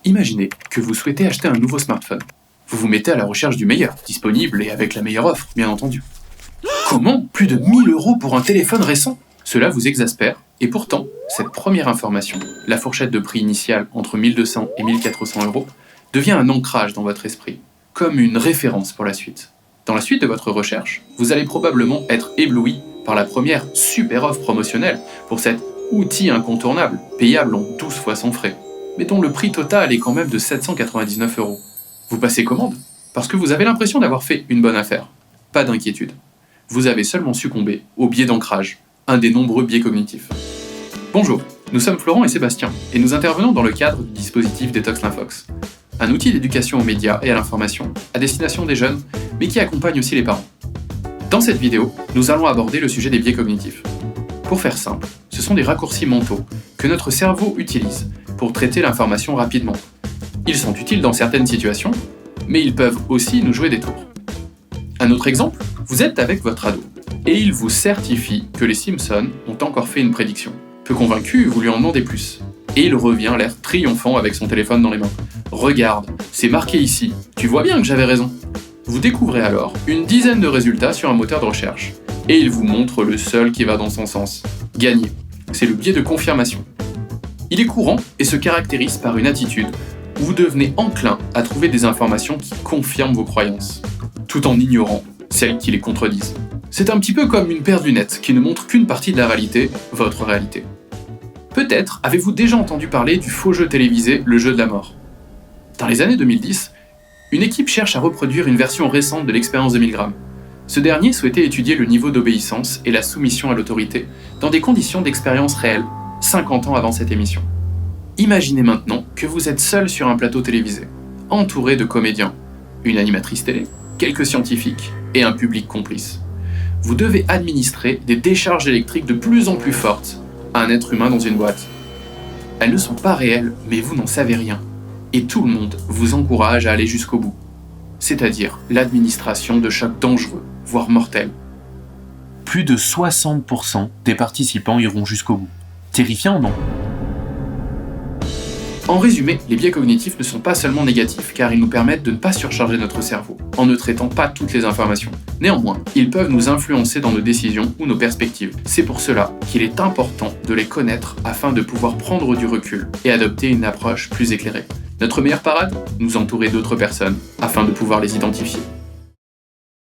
Imaginez que vous souhaitez acheter un nouveau smartphone. Vous vous mettez à la recherche du meilleur, disponible et avec la meilleure offre, bien entendu. Comment ? Plus de 1000 € pour un téléphone récent ? Cela vous exaspère, et pourtant, cette première information, la fourchette de prix initiale entre 1200 et 1400 €, devient un ancrage dans votre esprit, comme une référence pour la suite. Dans la suite de votre recherche, vous allez probablement être ébloui par la première super offre promotionnelle pour cet outil incontournable, payable en 12 fois sans frais, mais dont le prix total est quand même de 799 €. Vous passez commande parce que vous avez l'impression d'avoir fait une bonne affaire. Pas d'inquiétude. Vous avez seulement succombé au biais d'ancrage, un des nombreux biais cognitifs. Bonjour, nous sommes Florent et Sébastien, et nous intervenons dans le cadre du dispositif Détox Linfox, un outil d'éducation aux médias et à l'information, à destination des jeunes, mais qui accompagne aussi les parents. Dans cette vidéo, nous allons aborder le sujet des biais cognitifs. Pour faire simple, ce sont des raccourcis mentaux que notre cerveau utilise pour traiter l'information rapidement. Ils sont utiles dans certaines situations, mais ils peuvent aussi nous jouer des tours. Un autre exemple, vous êtes avec votre ado, et il vous certifie que les Simpsons ont encore fait une prédiction. Peu convaincu, vous lui en demandez plus. Et il revient l'air triomphant avec son téléphone dans les mains. « Regarde, c'est marqué ici, tu vois bien que j'avais raison !» Vous découvrez alors une dizaine de résultats sur un moteur de recherche, et il vous montre le seul qui va dans son sens. Gagné. C'est le biais de confirmation. Il est courant et se caractérise par une attitude où vous devenez enclin à trouver des informations qui confirment vos croyances, tout en ignorant celles qui les contredisent. C'est un petit peu comme une paire de lunettes qui ne montre qu'une partie de la réalité, votre réalité. Peut-être avez-vous déjà entendu parler du faux jeu télévisé, le jeu de la mort. Dans les années 2010, une équipe cherche à reproduire une version récente de l'expérience de Milgram. Ce dernier souhaitait étudier le niveau d'obéissance et la soumission à l'autorité dans des conditions d'expérience réelles, 50 ans avant cette émission. Imaginez maintenant que vous êtes seul sur un plateau télévisé, entouré de comédiens, une animatrice télé, quelques scientifiques et un public complice. Vous devez administrer des décharges électriques de plus en plus fortes à un être humain dans une boîte. Elles ne sont pas réelles, mais vous n'en savez rien. Et tout le monde vous encourage à aller jusqu'au bout. C'est-à-dire l'administration de chocs dangereux, voire mortels. Plus de 60% des participants iront jusqu'au bout. Terrifiant, non ? En résumé, les biais cognitifs ne sont pas seulement négatifs, car ils nous permettent de ne pas surcharger notre cerveau, en ne traitant pas toutes les informations. Néanmoins, ils peuvent nous influencer dans nos décisions ou nos perspectives. C'est pour cela qu'il est important de les connaître afin de pouvoir prendre du recul et adopter une approche plus éclairée. Notre meilleure parade ? Nous entourer d'autres personnes afin de pouvoir les identifier.